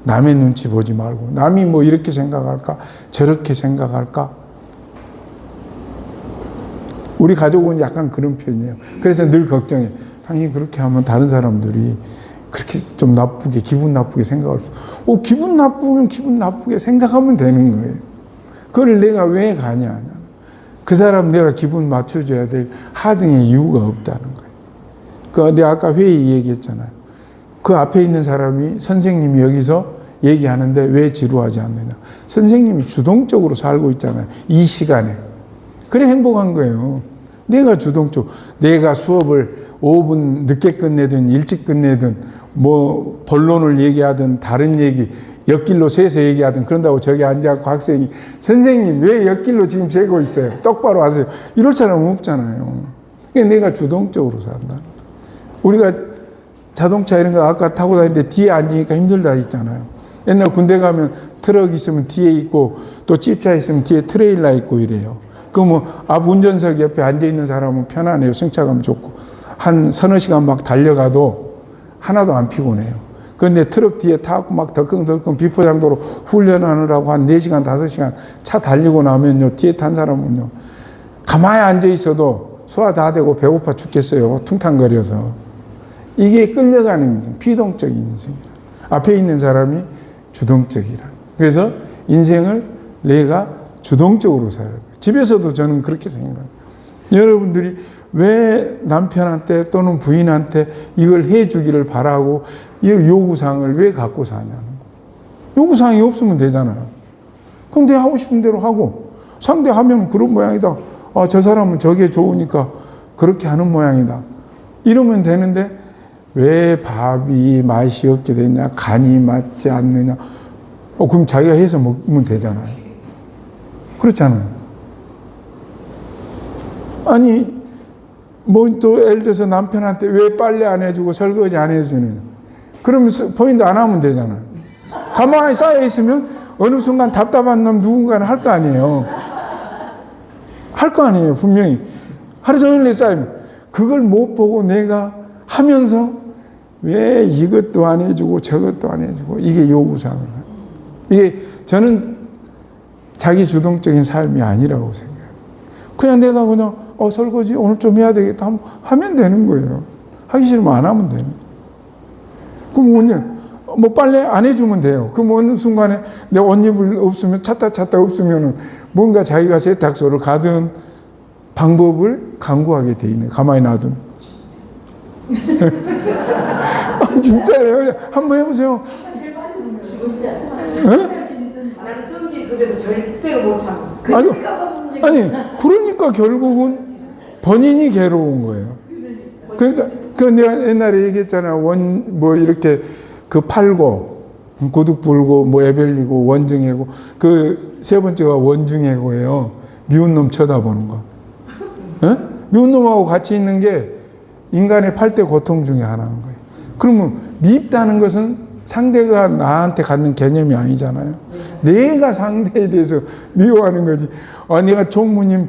남의 눈치 보지 말고 남이 뭐 이렇게 생각할까 저렇게 생각할까. 우리 가족은 약간 그런 편이에요. 그래서 늘 걱정해. 당연히 그렇게 하면 다른 사람들이 그렇게 좀 나쁘게 기분 나쁘게 생각할 수. 기분 나쁘면 기분 나쁘게 생각하면 되는 거예요. 그걸 내가 왜 가냐. 그 사람 내가 기분 맞춰줘야 될 하등의 이유가 없다는 거예요. 내가 아까 회의 얘기했잖아요. 그 앞에 있는 사람이 선생님이 여기서 얘기하는데 왜 지루하지 않느냐. 선생님이 주동적으로 살고 있잖아요. 이 시간에. 그래 행복한 거예요. 내가 주동적으로. 내가 수업을 5분 늦게 끝내든 일찍 끝내든 뭐 본론을 얘기하든 다른 얘기 옆길로 새서 얘기하든 그런다고 저기 앉아서 학생이 선생님 왜 옆길로 지금 재고 있어요. 똑바로 하세요. 이럴 사람은 없잖아요. 그러니까 내가 주동적으로 산다. 우리가 자동차 이런 거 아까 타고 다니는데 뒤에 앉으니까 힘들다 했잖아요. 옛날 군대 가면 트럭 있으면 뒤에 있고 또 집차 있으면 뒤에 트레일러 있고 이래요. 뭐 앞 운전석 옆에 앉아있는 사람은 편안해요. 승차감 좋고 한 서너 시간 막 달려가도 하나도 안 피곤해요. 그런데 트럭 뒤에 타고 막 덜컹덜컹 비포장도로 훈련하느라고 한 4시간 5시간 차 달리고 나면요 뒤에 탄 사람은요 가만히 앉아있어도 소화 다 되고 배고파 죽겠어요. 퉁탕거려서. 이게 끌려가는 인생, 피동적인 인생이라. 앞에 있는 사람이 주동적이라. 그래서 인생을 내가 주동적으로 살아야 돼요. 집에서도 저는 그렇게 생각해요. 여러분들이 왜 남편한테 또는 부인한테 이걸 해주기를 바라고 이 요구사항을 왜 갖고 사냐는 거예요. 요구사항이 없으면 되잖아요. 그럼 내가 하고 싶은 대로 하고 상대하면 그런 모양이다. 저 사람은 저게 좋으니까 그렇게 하는 모양이다. 이러면 되는데 왜 밥이 맛이 없게 됐냐? 간이 맞지 않느냐? 그럼 자기가 해서 먹으면 되잖아요. 그렇잖아요. 아니, 뭐 또 예를 들어서 남편한테 왜 빨래 안 해주고 설거지 안 해주느냐? 그러면 포인트 안 하면 되잖아요. 가만히 쌓여 있으면 어느 순간 답답한 놈 누군가는 할 거 아니에요. 할 거 아니에요, 분명히. 하루 종일 쌓이면. 그걸 못 보고 내가 하면서 왜 이것도 안 해주고 저것도 안 해주고 이게 요구사항을. 이게 저는 자기 주동적인 삶이 아니라고 생각해요. 그냥 내가 그냥 설거지 오늘 좀 해야 되겠다 하면 되는 거예요. 하기 싫으면 안 하면 되는 거예요. 그럼 언제 뭐 빨래 안 해주면 돼요. 그럼 어느 순간에 내 옷 입을 없으면 찾다 없으면은 뭔가 자기가 세탁소를 가든 방법을 강구하게 돼 있네. 가만히 놔두면. 진짜예요. 한번 해보세요. 진짜. 나는 성질 급해서 절대로 못 참아. 아니, 그러니까 결국은 본인이 괴로운 거예요. 그러니까, 내가 옛날에 얘기했잖아. 뭐 이렇게 팔고, 구두 불고, 뭐 애별리고, 원증해고. 세 번째가 원증해고예요. 미운 놈 쳐다보는 거. 에? 미운 놈하고 같이 있는 게 인간의 8대 고통 중에 하나인 거예요. 그러면 밉다는 것은 상대가 나한테 갖는 개념이 아니잖아요. 내가 상대에 대해서 미워하는 거지. 내가 총무님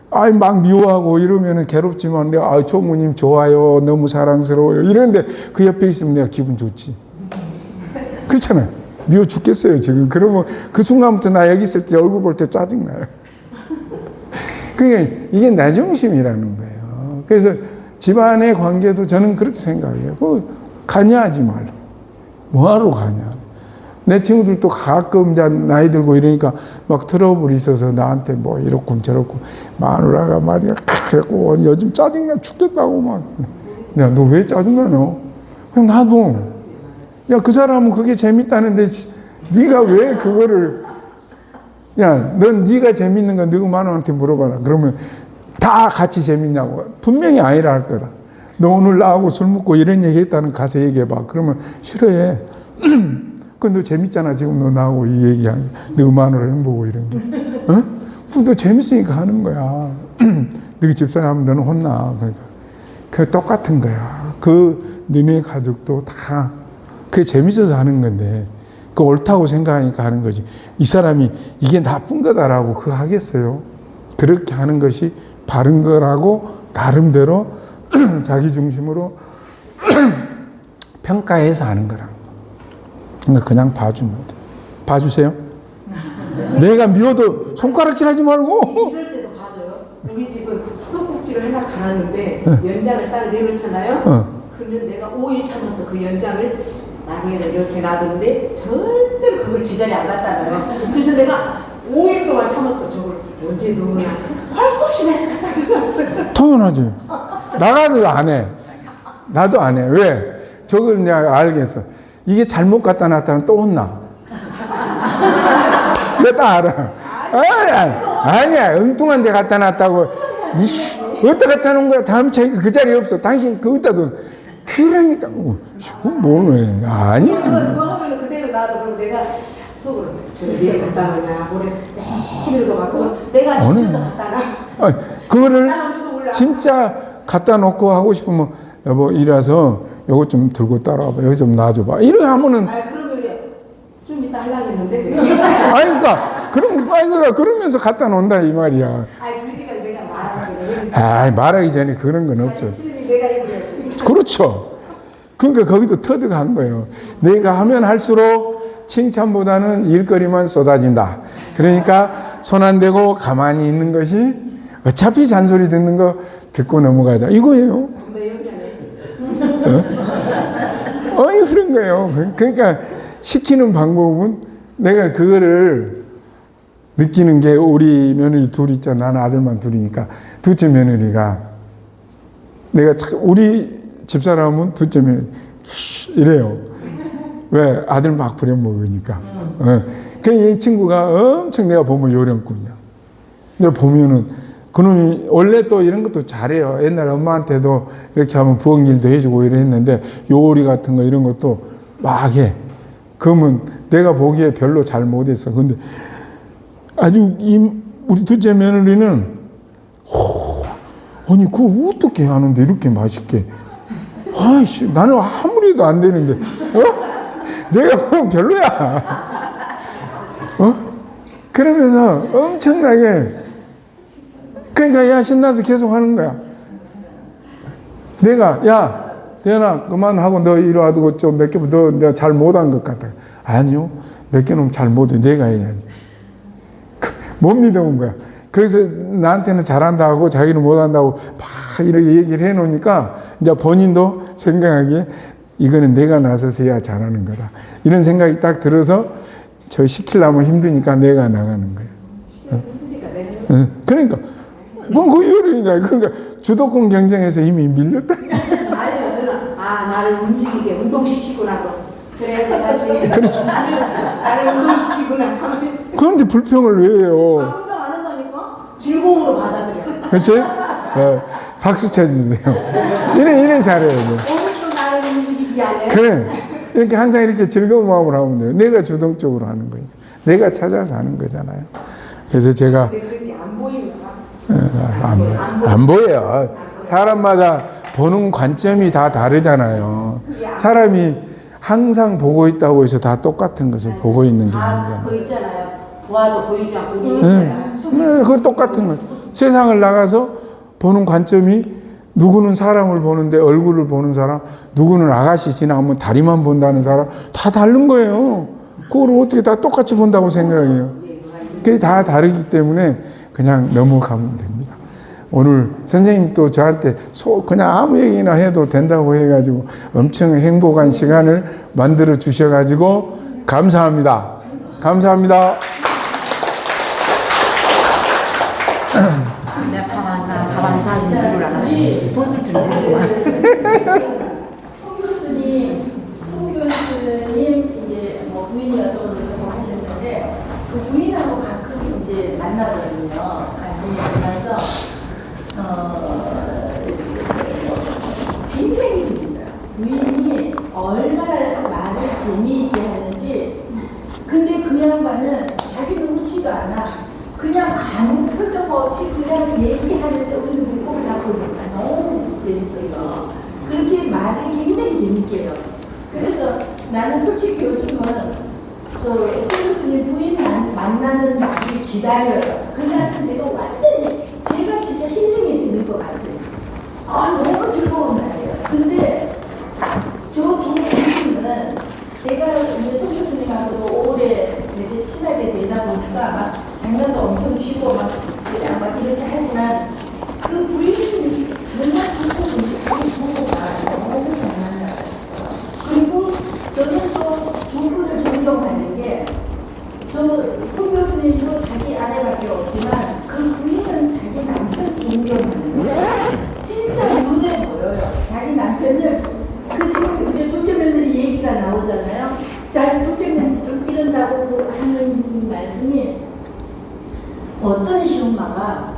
막 미워하고 이러면은 괴롭지만 내가 총무님 좋아요, 너무 사랑스러워요 이러는데 그 옆에 있으면 내가 기분 좋지. 그렇잖아요. 미워 죽겠어요, 지금. 그러면 그 순간부터 나 여기 있을 때 얼굴 볼 때 짜증나요. 그게 이게 내 중심이라는 거예요. 그래서 집안의 관계도 저는 그렇게 생각해요. 관여하지 말라. 뭐하러 관여? 내 친구들도 가끔 이제 나이 들고 이러니까 막 트러블이 있어서 나한테 뭐 이렇고 저렇고 마누라가 말이야 그랬고 요즘 짜증나 죽겠다고 막. 야, 너 왜 짜증나노? 그냥 나도. 야, 그 사람은 그게 재밌다는데 네가 왜 그거를 야, 넌 네가 재밌는 거 너희 마누라한테 물어봐라. 그러면 다 같이 재밌냐고. 분명히 아니라 할 거다. 너 오늘 나하고 술 먹고 이런 얘기 했다는 가서 얘기해봐. 그러면 싫어해. 그건 너 재밌잖아. 지금 너 나하고 이 얘기하는 게. 너 마누라 행보고 이런 게. 어? 너 재밌으니까 하는 거야. 너희 집사람은 너는 혼나. 그러니까. 그게 똑같은 거야. 그 너네 가족도 다 그게 재밌어서 하는 건데 그 옳다고 생각하니까 하는 거지. 이 사람이 이게 나쁜 거다라고 그거 하겠어요? 그렇게 하는 것이 바른 거라고 나름대로 자기 중심으로 평가해서 하는 거라는 거. 그러니까 그냥 봐주면 돼. 봐주세요. 내가 미워도 손가락질하지 말고. 이럴 때도 봐줘요. 우리 집은 수도꼭지를 하나 갈았는데 연장을 딱 내놓잖아요. 그러면 내가 5일 참아서 그 연장을 나중에는 이렇게 놔두는데 절대로 그걸 제자리에 안 갖다 놔요. 그래서 내가 5일 동안 참았어. 저걸 언제 넣으냐. 할 수 없이 내가 갖다 놔놨어. 당연하지. 나가도 안 해. 나도 안 해. 왜? 저걸 내가 알겠어. 이게 잘못 갖다 놨다면 또 혼나. 내가 다 알아. 아니야. 엉뚱한 데 갖다 놨다고. 이씨, 어디다 갖다 놓은 거야? 다음 차이가 그 자리에 없어. 당신 그거다 둬. 그러니까, 뭘 왜? 아니지. 그거 하면 그대로 놔도 그럼 내가 속으로 저기에 갖다 놓냐. 모레 내일도 갖고 내가 지쳐서 갖다 놔. 그거를 진짜 갖다 놓고 하고 싶으면 여보 이래서 요거 좀 들고 따라와봐. 여기 좀 놔줘봐. 이렇게 하면은. 그러면 좀 이따 하려고 했는데. 그러니까 그러면서 갖다 놓는다 이 말이야. 그러니까 내가 말하기 말하기 전에 그런 건 없어. 내가 얘기해야지. 그렇죠. 그러니까 거기도 터득한 거예요. 내가 하면 할수록 칭찬보다는 일거리만 쏟아진다. 그러니까 손 안 대고 가만히 있는 것이 어차피 잔소리 듣는 거 듣고 넘어가자. 이거예요. 그런 거예요. 그러니까 시키는 방법은 내가 그거를 느끼는 게 우리 며느리 둘 있잖아. 나는 아들만 둘이니까. 둘째 며느리가 내가 우리 집사람은 둘째 며느리 이래요. 왜? 아들 막 부려먹으니까. 이 친구가 엄청 내가 보면 요령꾼이야. 내가 보면은 그놈이 원래 또 이런 것도 잘해요. 옛날에 엄마한테도 이렇게 하면 부엌 일도 해주고 이랬는데 요리 같은 거 이런 것도 막 해. 그러면 내가 보기에 별로 잘 못했어. 근데 아주 우리 둘째 며느리는 아니 그거 어떻게 하는데 이렇게 맛있게. 아이씨 나는 아무리 해도 안 되는데 내가 보면 별로야. 그러면서 엄청나게 그러니까 야 신나서 계속 하는 거야. 내가 야 대현아 그만하고 너 이리 와두고 좀 몇 개 너 내가 잘 못한 것 같아. 아니요 몇 개는 잘 못해. 내가 해야지. 못 믿어온 거야. 그래서 나한테는 잘한다 하고 자기는 못한다고 막 이렇게 얘기를 해놓으니까 이제 본인도 생각하기에 이거는 내가 나서서 해야 잘하는 거다. 이런 생각이 딱 들어서 저 시키려면 힘드니까 내가 나가는 거야. 그러니까 그 요령이냐. 그러니까 주도권 경쟁에서 이미 밀렸다. 아니요 저는 나를 움직이게 운동시키구나. 그래야 내가지. 그렇지. 나를 운동시키구나. 가만히 있어. 그런데 불평을 왜 해요? 불평 안 한다니까? 즐거움으로 받아들여. 그렇지? 박수 쳐주세요. 이래 잘해야 돼. 오늘도 나를 움직이게 하네. 그래. 이렇게 항상 이렇게 즐거운 마음으로 하면 돼요. 내가 주동적으로 하는 거예요. 내가 찾아서 하는 거잖아요. 그래서 제가 근데 그런 게 안 보이나? 안 보여요. 사람마다 보는 관점이 다 다르잖아요. 사람이 항상 보고 있다고 해서 다 똑같은 것을 보고 있는 게 아니잖아요. 그거 있잖아요. 보아도 보이지 않고 보이잖아요. 그건 똑같은 거예요. 세상을 나가서 보는 관점이 누구는 사람을 보는데 얼굴을 보는 사람, 누구는 아가씨 지나가면 다리만 본다는 사람 다 다른 거예요. 그걸 어떻게 다 똑같이 본다고 생각해요. 그게 다 다르기 때문에 그냥 넘어가면 됩니다. 오늘 선생님 또 저한테 그냥 아무 얘기나 해도 된다고 해가지고 엄청 행복한 시간을 만들어 주셔가지고 감사합니다. 감사합니다. 내가 밥안 사는 이유를 알았어. 돈 쓸 줄 모르고. 송 교수님 이제 뭐 부인이 어쩌고 저쩌고 하셨는데 그 부인하고 가끔 이제 만나거든요. 가끔 만나서 굉장히 재밌어요. 부인이 얼마나 말을 재미있게 하는지. 근데 그 양반은 자기는 웃지도 않아. 그냥 아무 표정 없이 그냥 얘기하는데 우리는 물고기 잡고 있는 거야. 너무 재밌어요. 그렇게 말을 굉장히 재밌게 해요. 그래서 나는 솔직히 요즘은 송 교수님 부인 만나는 날을 기다려요. 그날은 내가 완전히 제가 진짜 힐링이 되는 것 같아요. 너무 즐거운 날이에요. 근데 저 두 분은 제가 이제 송 교수님하고도 오래 되게 친하게 되다 보니까 막 장난도 엄청 치고 막 그냥 막 이렇게 하지만 그 부인은 정말 좋고 너무 잘한다. 그리고 저는 또 두 분을 존경하는 게 송 교수님도 자기 아내밖에 없지만 그 부인은 자기 남편 존경하는데 진짜 눈에 보여요. 자기 남편을 지금 이제 둘째 며느리 얘기가 나오잖아요. 자, 둘째 며느리 좀 이런다고 하는 말씀이 어떤 시엄마가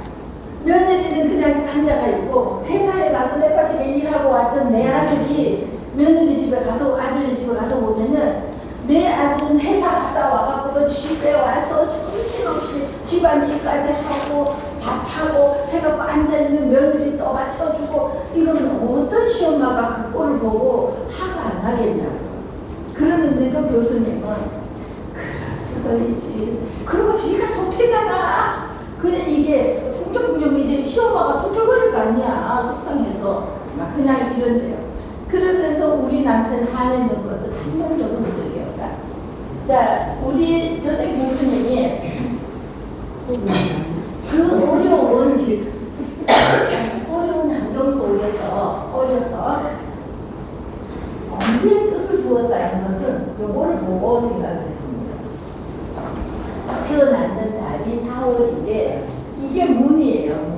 며느리는 그냥 앉아가 있고 회사에 가서 새까지에 일하고 왔던 내 아들이 며느리 집에 가서 아들 집에 가서 보면은 내 아들은 회사 갔다 와갖고도 집에 와서 정신없이 집안일까지 하고 밥하고 해갖고 앉아있는 며느리 떠받쳐주고 이러면 어떤 시엄마가 그 꼴을 보고 화가 안 나겠냐고. 그러는데도 교수님은 그럴 수도 있지. 그리고 지가 좋대잖아. 그냥 이게 궁정궁정 이제 시엄마가 투덜거릴 거 아니야. 속상해서 막 그냥 이런데요. 그러면서 우리 남편 화내는 것을 한 번도 본 적이 없다. 자, 우리 전에 교수님이 그 어려운 환경 속에서 어려서 언니의 뜻을 두었다는 것은 요거를 보고 생각을 했습니다. 태어났는 달이 4월인데 이게 문이에요, 문.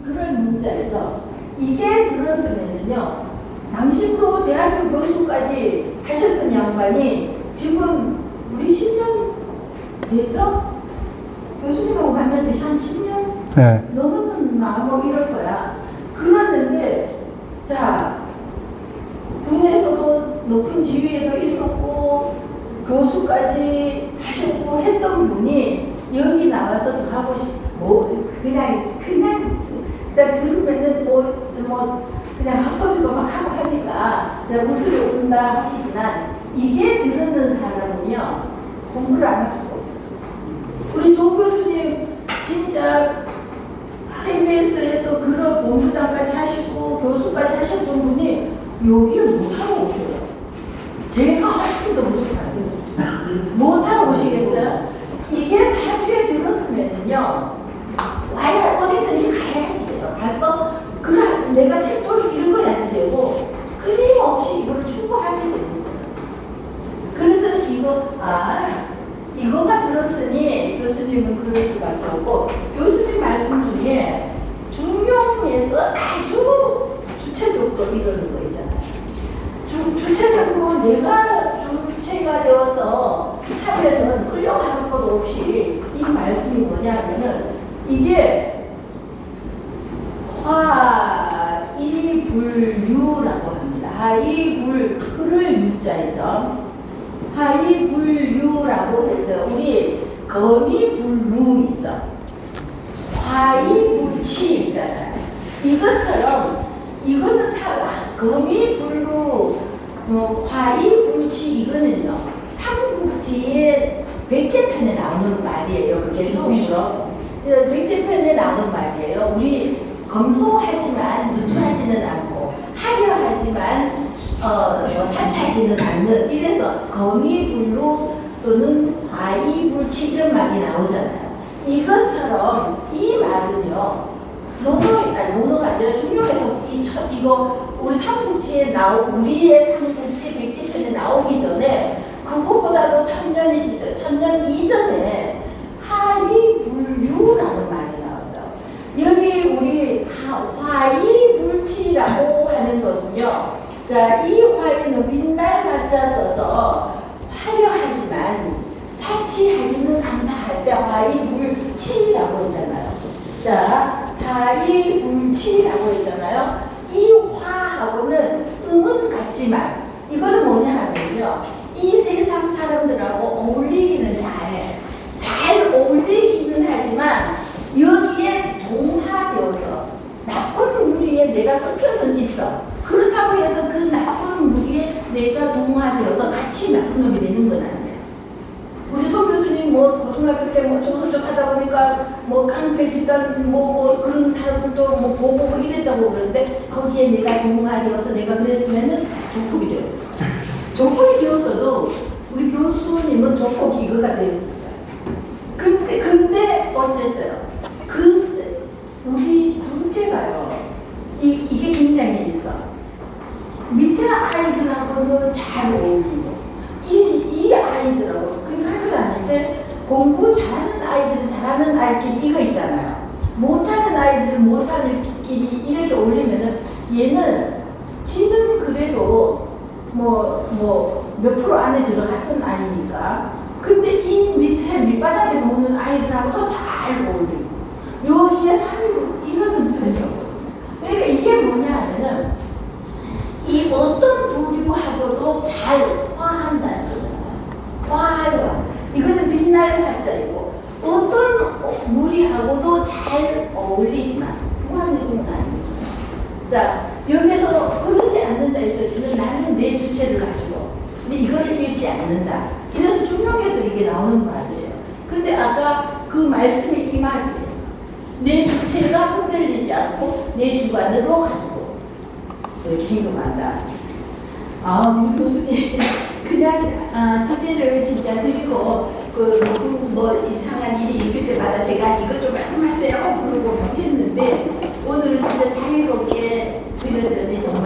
그럴 문자죠. 이게 들었으면요, 당신도 대학교 교수까지 하셨던 양반이 지금 우리 10년 됐죠? 교수님하고 만난 지 한 10년? 네. 넘었나? 뭐 이럴 거야. 그러는데, 자, 군에서도 높은 지위에도 있었고, 교수까지 하셨고 했던 분이 여기 나와서 저 하고 그냥 들으면은 그냥 헛소리도 막 하고 하니까 그냥 웃으려 온다 하시지만 이게 들었는 사람은요 공부를 안 할 수가 없어요. 우리 조 교수님 진짜 KBS에서 그런 본부장까지 하시고 교수까지 하셨던 분이 여기에 못하고 오셔요. 제가 하시기도 부족한데 못하고 오시겠어요? 이게 사주에 들었으면은요 와야 어디든지 가야지 돼요. 가서 그래 내가 책도를 읽어야지 되고 끊임없이 이걸 추구하게 됩니다. 그래서 이거가 들었으니 교수님은 그럴 수밖에 없고 교수님 말씀 중에 중용에서 아주 주체적으로 이러는 거 있잖아요. 주체적으로 내가 주체가 되어서 하면은 끌려가는 것 없이 이 말씀이 뭐냐면은 이게 화이불유라고 합니다. 하이불을 유자이죠. 하이불유라고 해서 우리 거미불루 있죠. 화이불치 있잖아요. 이것처럼 이거는 거미불루 화이불치 이거는요. 삼국지의 백제편에 나오는 말이에요. 그게 처음으로 백제편에 나오는 말이에요. 우리 검소하지만 누추하지는 않고 하려하지만 사치하지는 않는 이래서 거미불로 또는 과이불치 이런 말이 나오잖아요. 이것처럼 이 말은요. 논어가 아니라 중국에서 이거 우리 삼국지에 우리의 삼국지 백지편에 나오기 전에 그거보다도 천년 이전에 하이불유라는 말이 나왔어요. 여기 우리 화이불치라고 하는 것은요. 자, 이 화이는 빛날 가짜 써서 화려하지만 사치하지는 않다 할 때 화이불치라고 했잖아요. 자, 화이불치라고 했잖아요. 이 화하고는 음은 같지만 이거는 뭐냐 하면요. 이 세상 사람들하고 어울리기는 잘해. 잘 어울리기는 하지만 여기에 동화되어서 나쁜 무리에 내가 섞여는 있어. 그렇다고 해서 그 나쁜 무리에 내가 동화되어서 같이 나쁜 놈이 되는 건 아니에요. 우리 송 교수님 뭐 고등학교 때 뭐 저쪽 하다 보니까 뭐 깡패 집단 뭐 그런 사람들도 뭐 보고 이랬다고 그러는데 거기에 내가 동화되어서 내가 그랬으면은 조폭이 되었어요. 조폭이 되었어도 우리 교수님은 조폭이 이거가 되었습니다. 근데 어땠어요? 우리 둘째가요. 이게 굉장히 있어. 밑에 아이들하고도 잘 어울리고 이 아이들하고 그러니까 하는데 공부 잘하는 아이들은 잘하는 아이끼리 이거 있잖아요. 못하는 아이들은 못하는 끼리 이렇게 어울리면은 얘는 지는 그래도 몇 프로 안에 들어갔던 아이니까. 근데 이 밑에 밑바닥에 노는 아이들하고도 잘 어울리고 여기에 사는 이러는 편이었거든요. 그러니까 이게 뭐냐 하면은 이 어떤 부류하고도 잘 화한다는 거잖아요. 화해와 이거는 빛날 화자이고 어떤 무리하고도 잘 어울리지만 화하는 건 아닙니다. 자, 여기서 그러지 않는다 해서 나는 내 주체를 가지고 근데 이거를 잃지 않는다. 이래서 중용에서 이게 나오는 말이에요. 근데 아까 그 말씀이 이 말이에요. 내 주체가 흔들리지 않고 내 주관으로 가지고 이렇게 행동한다. 우리 교수님 그냥 주제를 진짜 드리고 뭐 이상한 일이 있을 때마다 제가 이것 좀 말씀하세요 그러고 막 했는데 오늘은 진짜 자유롭게 드렸더니 정말